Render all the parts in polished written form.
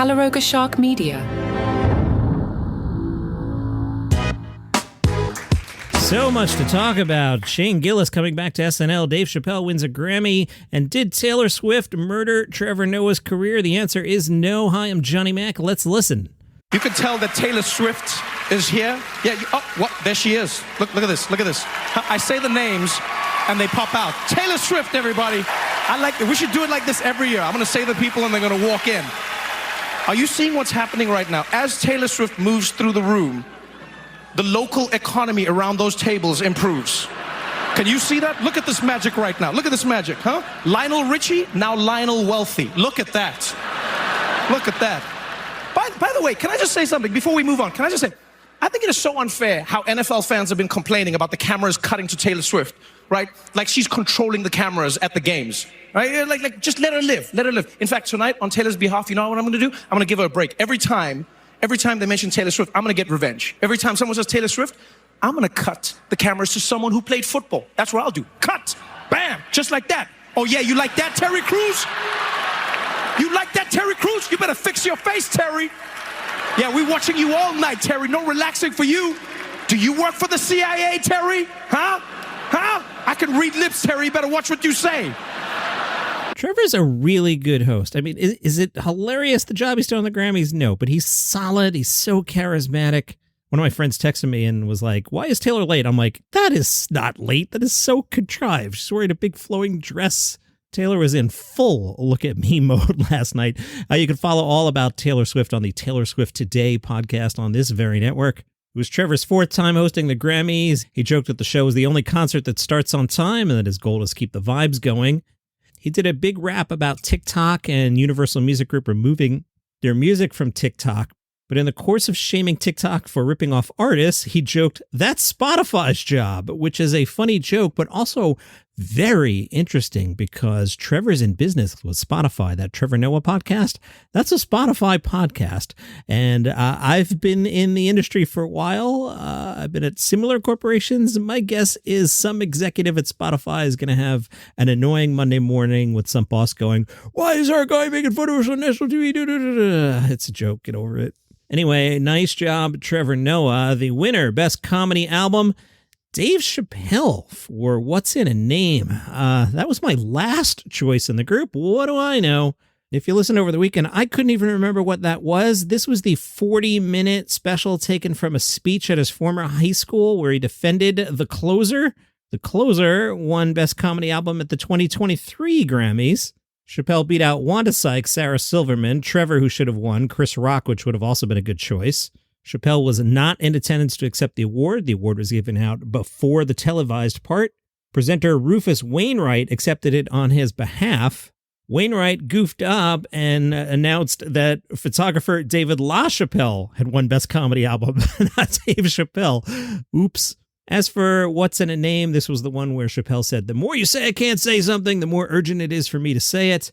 Calaroga Shark Media. So much to talk about. Shane Gillis coming back to SNL. Dave Chappelle wins a Grammy. And did Taylor Swift murder Trevor Noah's career? The answer is no. Hi, I'm Johnny Mac. Let's listen. You can tell that Taylor Swift is here. Yeah, what? There she is. Look at this. Look at this. I say the names, and they pop out. Taylor Swift, everybody. I like it. We should do it like this every year. I'm going to say the people, and they're going to walk in. Are you seeing what's happening right now? As Taylor Swift moves through the room, the local economy around those tables improves. Can you see that? Look at this magic right now. Look at this magic, huh? Lionel Richie, now Lionel Wealthy. Look at that. Look at that. By the way, can I just say something before we move on? Can I just say, I think it is so unfair how NFL fans have been complaining about the cameras cutting to Taylor Swift, right? Like she's controlling the cameras at the games, right? Like just let her live, let her live. In fact, tonight on Taylor's behalf, you know what I'm gonna do? I'm gonna give her a break. Every time they mention Taylor Swift, I'm gonna get revenge. Every time someone says Taylor Swift, I'm gonna cut the cameras to someone who played football. That's what I'll do. Cut, bam, just like that. Oh yeah, you like that, Terry Crews? You like that, Terry Crews? You better fix your face, Terry. Yeah, we're watching you all night, Terry. No relaxing for you. Do you work for the CIA, Terry? Huh? I can read lips, Terry. You better watch what you say. Trevor's a really good host. I mean, is it hilarious, the job he's doing on the Grammys? No, but he's solid. He's so charismatic. One of my friends texted me and was like, why is Taylor late? I'm like, that is not late. That is so contrived. She's wearing a big flowing dress. Taylor was in full look at me mode last night. You can follow all about Taylor Swift on the Taylor Swift Today podcast on this very network. It was Trevor's fourth time hosting the Grammys. He joked that the show is the only concert that starts on time and that his goal is to keep the vibes going. He did a big rap about TikTok and Universal Music Group removing their music from TikTok. But in the course of shaming TikTok for ripping off artists, he joked, that's Spotify's job, which is a funny joke, but also very interesting because Trevor's in business with Spotify. That Trevor Noah podcast, that's a Spotify podcast. And I've been in the industry for a while. I've been at similar corporations. My guess is some executive at Spotify is going to have an annoying Monday morning with some boss going, why is our guy making fun of us on national TV? It's a joke. Get over it. Anyway, nice job, Trevor Noah. The winner, Best Comedy Album, Dave Chappelle for What's in a Name. That was my last choice in the group. What do I know? If you listen over the weekend, I couldn't even remember what that was. This was the 40-minute special taken from a speech at his former high school where he defended The Closer. The Closer won Best Comedy Album at the 2023 Grammys. Chappelle beat out Wanda Sykes, Sarah Silverman, Trevor, who should have won, Chris Rock, which would have also been a good choice. Chappelle was not in attendance to accept the award. The award was given out before the televised part. Presenter Rufus Wainwright accepted it on his behalf. Wainwright goofed up and announced that photographer David LaChapelle had won Best Comedy Album, not Dave Chappelle. Oops. As for What's in a Name, this was the one where Chappelle said, the more you say I can't say something, the more urgent it is for me to say it.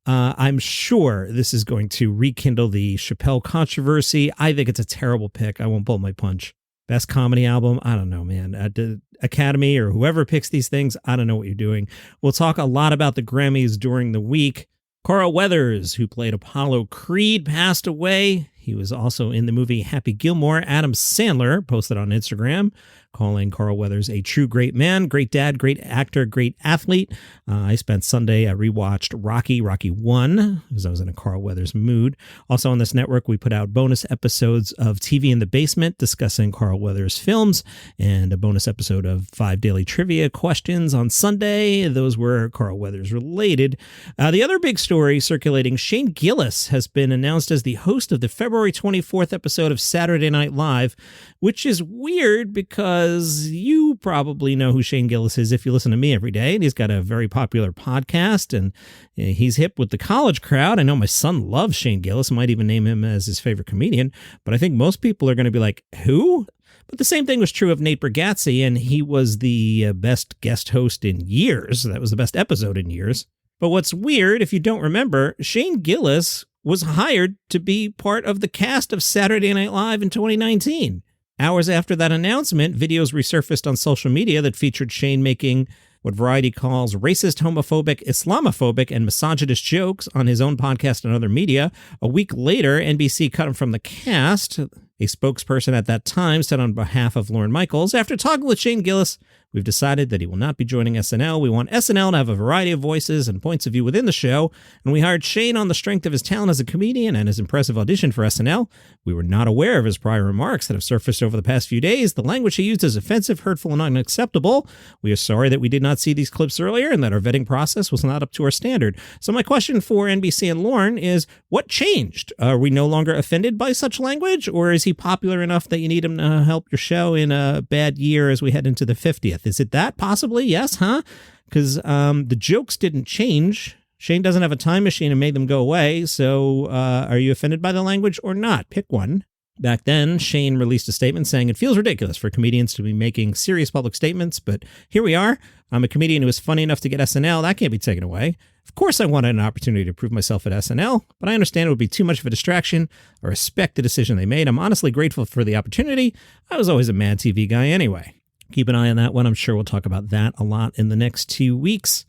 I'm sure this is going to rekindle the Chappelle controversy. I think it's a terrible pick. I won't pull my punch. Best Comedy Album? I don't know, man. The Academy or whoever picks these things, I don't know what you're doing. We'll talk a lot about the Grammys during the week. Carl Weathers, who played Apollo Creed, passed away. He was also in the movie Happy Gilmore. Adam Sandler posted on Instagram calling Carl Weathers a true great man, great dad, great actor, great athlete. I spent Sunday, I rewatched Rocky 1, because I was in a Carl Weathers mood. Also on this network, we put out bonus episodes of TV in the Basement discussing Carl Weathers films, and a bonus episode of 5 Daily Trivia Questions on Sunday. Those were Carl Weathers related. The other big story circulating, Shane Gillis has been announced as the host of the February 24th episode of Saturday Night Live, which is weird because you probably know who Shane Gillis is if you listen to me every day. And he's got a very popular podcast and he's hip with the college crowd. I know my son loves Shane Gillis, might even name him as his favorite comedian, but I think most people are going to be like, who? But the same thing was true of Nate Bargatze, and he was the best guest host in years. That was the best episode in years. But what's weird, if you don't remember, Shane Gillis was hired to be part of the cast of Saturday Night Live in 2019. Hours after that announcement, videos resurfaced on social media that featured Shane making what Variety calls racist, homophobic, Islamophobic, and misogynist jokes on his own podcast and other media. A week later, NBC cut him from the cast. A spokesperson at that time said on behalf of Lorne Michaels, "After talking with Shane Gillis, we've decided that he will not be joining SNL. We want SNL to have a variety of voices and points of view within the show, and we hired Shane on the strength of his talent as a comedian and his impressive audition for SNL. We were not aware of his prior remarks that have surfaced over the past few days. The language he used is offensive, hurtful, and unacceptable. We are sorry that we did not see these clips earlier and that our vetting process was not up to our standard." So my question for NBC and Lorne is, what changed? Are we no longer offended by such language, or is he popular enough that you need him to help your show in a bad year as we head into the 50th? Is it that? Possibly, yes, huh? Because the jokes didn't change. Shane doesn't have a time machine and made them go away, so are you offended by the language or not? Pick one. Back then, Shane released a statement saying, "It feels ridiculous for comedians to be making serious public statements, but here we are. I'm a comedian who is funny enough to get SNL. That can't be taken away. Of course I wanted an opportunity to prove myself at SNL, but I understand it would be too much of a distraction. I respect the decision they made. I'm honestly grateful for the opportunity. I was always a Mad TV guy anyway." Keep an eye on that one. I'm sure we'll talk about that a lot in the next 2 weeks.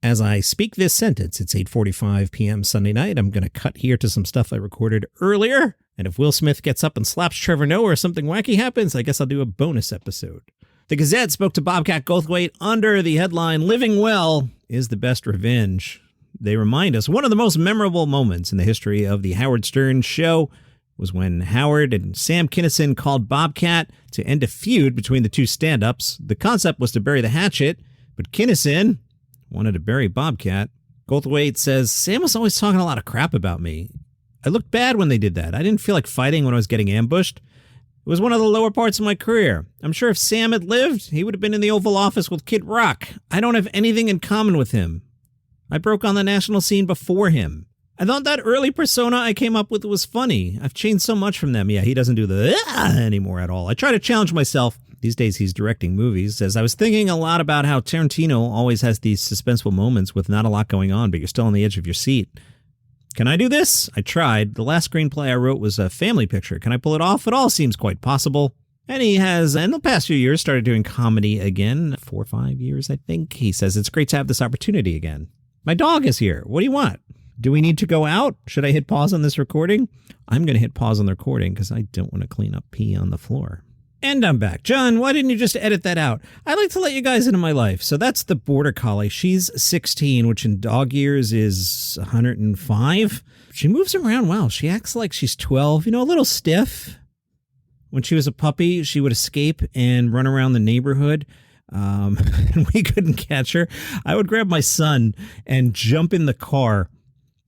As I speak this sentence, it's 8:45 p.m. Sunday night. I'm going to cut here to some stuff I recorded earlier. And if Will Smith gets up and slaps Trevor Noah or something wacky happens, I guess I'll do a bonus episode. The Gazette spoke to Bobcat Goldthwait under the headline, "Living Well is the Best Revenge." They remind us one of the most memorable moments in the history of the Howard Stern show was when Howard and Sam Kinison called Bobcat to end a feud between the two stand-ups. The concept was to bury the hatchet, but Kinison wanted to bury Bobcat. Goldthwait says, "Sam was always talking a lot of crap about me. I looked bad when they did that. I didn't feel like fighting when I was getting ambushed. It was one of the lower parts of my career. I'm sure if Sam had lived, he would have been in the Oval Office with Kid Rock. I don't have anything in common with him. I broke on the national scene before him. I thought that early persona I came up with was funny. I've changed so much from them." Yeah, he doesn't do the anymore at all. "I try to challenge myself." These days he's directing movies. "As I was thinking a lot about how Tarantino always has these suspenseful moments with not a lot going on, but you're still on the edge of your seat. Can I do this? I tried. The last screenplay I wrote was a family picture. Can I pull it off? It all seems quite possible." And he has, in the past few years, started doing comedy again. 4 or 5 years, I think. He says, "It's great to have this opportunity again. My dog is here. What do you want? Do we need to go out? Should I hit pause on this recording?" I'm going to hit pause on the recording because I don't want to clean up pee on the floor. And I'm back. John, why didn't you just edit that out? I like to let you guys into my life. So that's the Border Collie. She's 16, which in dog years is 105. She moves around well. She acts like she's 12, a little stiff. When she was a puppy, she would escape and run around the neighborhood. And we couldn't catch her. I would grab my son and jump in the car,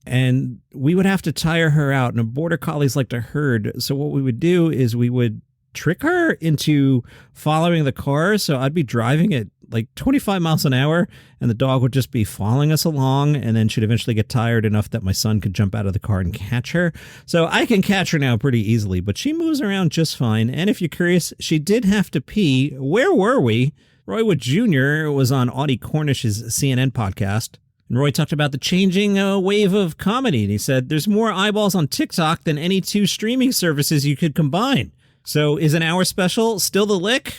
and we would have to tire her out. And Border Collies like to herd. So what we would do is we would trick her into following the car. So I'd be driving at like 25 miles an hour, and the dog would just be following us along, and then she'd eventually get tired enough that my son could jump out of the car and catch her. So I can catch her now pretty easily, but she moves around just fine. And if you're curious, she did have to pee. Where were we? Roy Wood Jr. was on Audie Cornish's CNN podcast, and Roy talked about the changing wave of comedy. And he said, "There's more eyeballs on TikTok than any two streaming services you could combine. So is an hour special still the lick?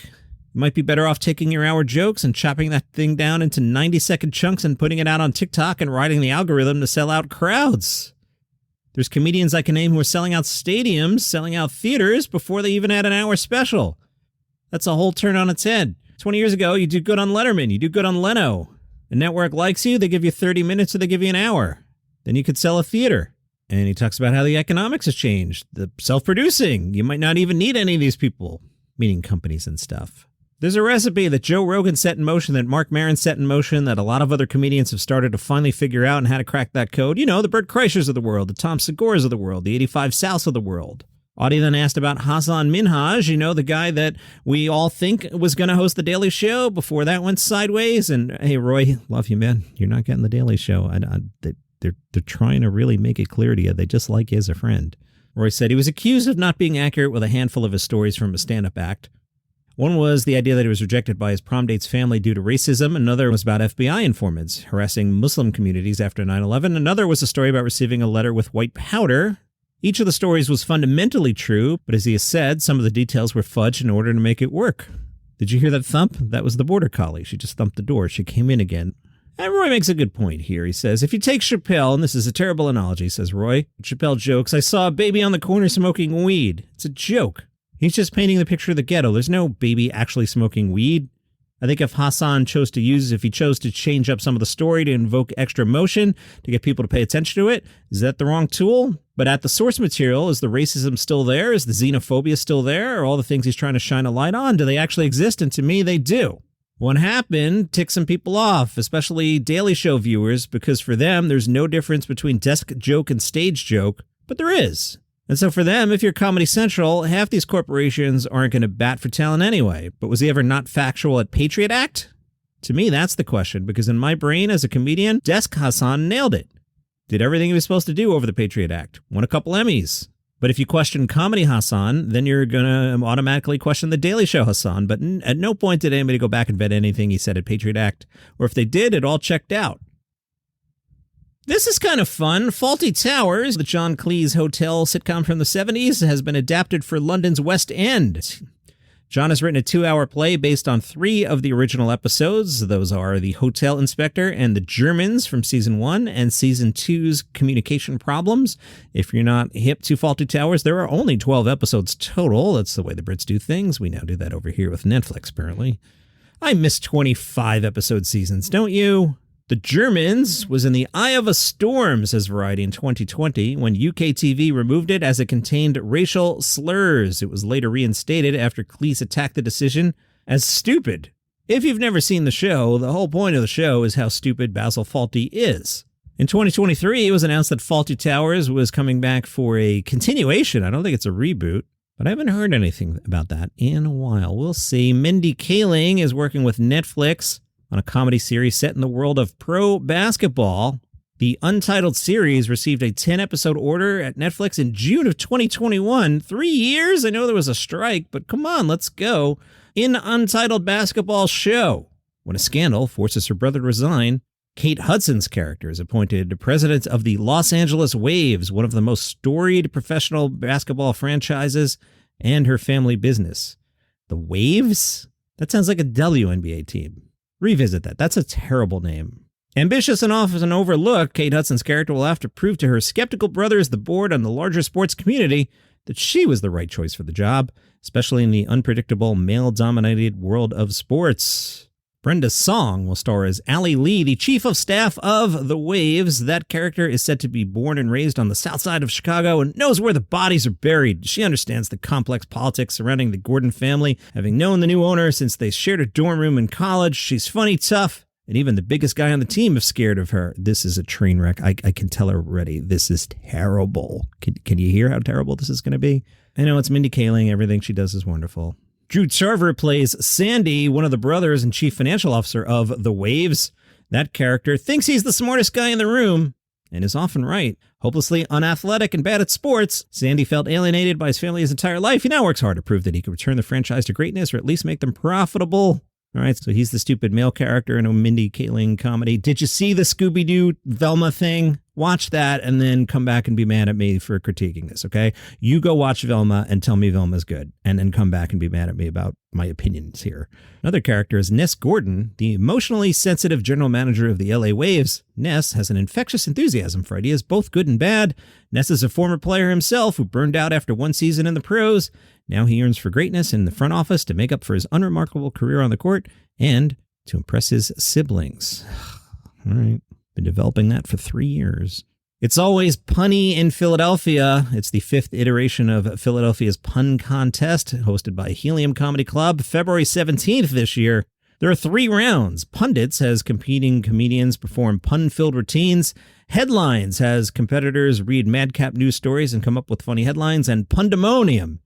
You might be better off taking your hour jokes and chopping that thing down into 90-second chunks and putting it out on TikTok and riding the algorithm to sell out crowds. There's comedians I can name who are selling out stadiums, selling out theaters before they even had an hour special. That's a whole turn on its head. 20 years ago, you do good on Letterman, you do good on Leno. A network likes you, they give you 30 minutes or they give you an hour. Then you could sell a theater." And he talks about how the economics has changed. The self-producing. You might not even need any of these people, meaning companies and stuff. There's a recipe that Joe Rogan set in motion, that Mark Maron set in motion, that a lot of other comedians have started to finally figure out and how to crack that code. The Bert Kreischers of the world, the Tom Segura's of the world, the 85 Souths of the world. Audie then asked about Hassan Minhaj, the guy that we all think was going to host The Daily Show before that went sideways. And hey, Roy, love you, man. You're not getting The Daily Show. They're trying to really make it clear to you. They just like you as a friend. Roy said he was accused of not being accurate with a handful of his stories from a stand-up act. One was the idea that he was rejected by his prom date's family due to racism. Another was about FBI informants harassing Muslim communities after 9/11. Another was a story about receiving a letter with white powder. Each of the stories was fundamentally true, but as he has said, some of the details were fudged in order to make it work. Did you hear that thump? That was the border collie. She just thumped the door. She came in again. And Roy makes a good point here. He says, if you take Chappelle, and this is a terrible analogy, says Roy, Chappelle jokes, I saw a baby on the corner smoking weed. It's a joke. He's just painting the picture of the ghetto. There's no baby actually smoking weed. I think if he chose to change up some of the story to invoke extra emotion, to get people to pay attention to it, is that the wrong tool? But at the source material, is the racism still there? Is the xenophobia still there? Are all the things he's trying to shine a light on? Do they actually exist? And to me, they do. What happened ticked some people off, especially Daily Show viewers, because for them, there's no difference between desk joke and stage joke, but there is. And so for them, if you're Comedy Central, half these corporations aren't going to bat for talent anyway. But was he ever not factual at Patriot Act? To me, that's the question, because in my brain as a comedian, Desk Hassan nailed it. Did everything he was supposed to do over the Patriot Act. Won a couple Emmys. But if you question Comedy Hassan, then you're going to automatically question The Daily Show Hassan. But at no point did anybody go back and vet anything he said at Patriot Act. Or if they did, it all checked out. This is kind of fun. Fawlty Towers, the John Cleese hotel sitcom from the 70s, has been adapted for London's West End. John has written a 2-hour play based on 3 of the original episodes. Those are The Hotel Inspector and The Germans from Season 1 and Season 2's Communication Problems. If you're not hip to Fawlty Towers, there are only 12 episodes total. That's the way the Brits do things. We now do that over here with Netflix, apparently. I miss 25-episode seasons, don't you? The Germans was in the eye of a storm, says Variety, in 2020, when UK TV removed it as it contained racial slurs. It was later reinstated after Cleese attacked the decision as stupid. If you've never seen the show, the whole point of the show is how stupid Basil Fawlty is. In 2023, it was announced that Fawlty Towers was coming back for a continuation. I don't think it's a reboot, but I haven't heard anything about that in a while. We'll see. Mindy Kaling is working with Netflix on a comedy series set in the world of pro basketball. The untitled series received a 10-episode order at Netflix in June of 2021. 3 years? I know there was a strike, but come on, let's go. In Untitled Basketball Show, when a scandal forces her brother to resign, Kate Hudson's character is appointed president of the Los Angeles Waves, one of the most storied professional basketball franchises, and her family business. The Waves? That sounds like a WNBA team. Revisit that. That's a terrible name. Ambitious and often overlooked, Kate Hudson's character will have to prove to her skeptical brothers, the board, and the larger sports community that she was the right choice for the job, especially in the unpredictable, male-dominated world of sports. Brenda Song will star as Allie Lee, the chief of staff of the Waves. That character is said to be born and raised on the south side of Chicago and knows where the bodies are buried. She understands the complex politics surrounding the Gordon family, having known the new owner since they shared a dorm room in college. She's funny, tough, and even the biggest guy on the team is scared of her. This is a train wreck. I can tell already. This is terrible. Can you hear how terrible this is going to be? I know it's Mindy Kaling. Everything she does is wonderful. Drew Tarver plays Sandy, one of the brothers and chief financial officer of the Waves. That character thinks he's the smartest guy in the room and is often right. Hopelessly unathletic and bad at sports, Sandy felt alienated by his family his entire life. He now works hard to prove that he could return the franchise to greatness or at least make them profitable. All right, so he's the stupid male character in a Mindy Kaling comedy. Did you see the Scooby-Doo Velma thing? Watch that and then come back and be mad at me for critiquing this, okay? You go watch Velma and tell me Velma's good, and then come back and be mad at me about my opinions here. Another character is Ness Gordon, the emotionally sensitive general manager of the LA Waves. Ness has an infectious enthusiasm for ideas, both good and bad. Ness is a former player himself who burned out after one season in the pros. Now he yearns for greatness in the front office to make up for his unremarkable career on the court and to impress his siblings. All right. Been developing that for 3 years. It's always punny in Philadelphia. It's the 5th iteration of Philadelphia's Pun Contest, hosted by Helium Comedy Club, February 17th this year. There are 3 rounds. Pundits has competing comedians perform pun-filled routines. Headlines has competitors read madcap news stories and come up with funny headlines. And Pundemonium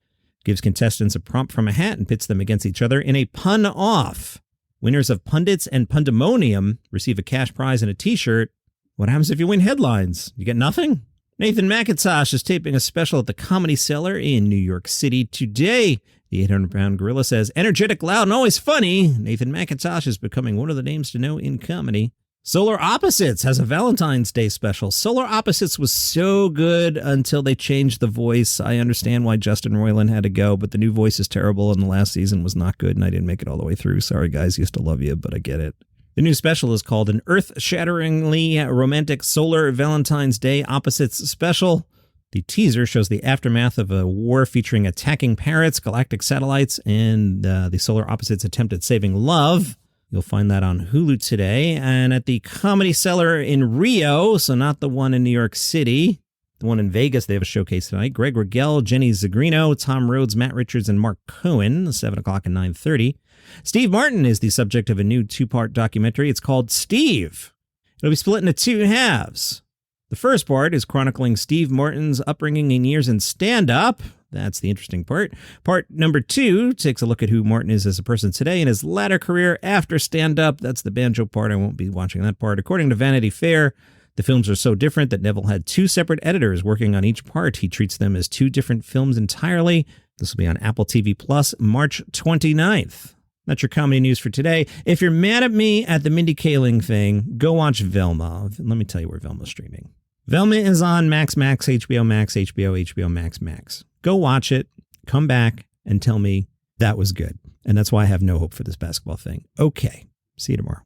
gives contestants a prompt from a hat and pits them against each other in a pun-off. Winners of Pundits and Pundemonium receive a cash prize and a t-shirt. What happens if you win headlines? You get nothing? Nathan McIntosh is taping a special at the Comedy Cellar in New York City today. The 800-pound gorilla says, energetic, loud, and always funny. Nathan McIntosh is becoming one of the names to know in comedy. Solar Opposites has a Valentine's Day special. Solar Opposites was so good until they changed the voice. I understand why Justin Roiland had to go, but the new voice is terrible, and the last season was not good, and I didn't make it all the way through. Sorry, guys. Used to love you, but I get it. The new special is called An Earth-Shatteringly Romantic Solar Valentine's Day Opposites Special. The teaser shows the aftermath of a war featuring attacking parrots, galactic satellites, and the Solar Opposites attempt at saving love. You'll find that on Hulu today. And at the Comedy Cellar in Rio, so not the one in New York City, the one in Vegas, they have a showcase tonight. Greg Rigel, Jenny Zagrino, Tom Rhodes, Matt Richards, and Mark Cohen, 7 o'clock and 9:30. Steve Martin is the subject of a new 2-part documentary. It's called Steve. It'll be split into 2 halves. The first part is chronicling Steve Martin's upbringing and years in stand-up. That's the interesting part. Part number 2 takes a look at who Martin is as a person today and his latter career after stand-up. That's the banjo part. I won't be watching that part. According to Vanity Fair, the films are so different that Neville had 2 separate editors working on each part. He treats them as 2 different films entirely. This will be on Apple TV Plus March 29th. That's your comedy news for today. If you're mad at me at the Mindy Kaling thing, go watch Velma. Let me tell you where Velma's streaming. Velma is on Max, HBO Max, HBO Max. Go watch it, come back, and tell me that was good. And that's why I have no hope for this basketball thing. Okay, see you tomorrow.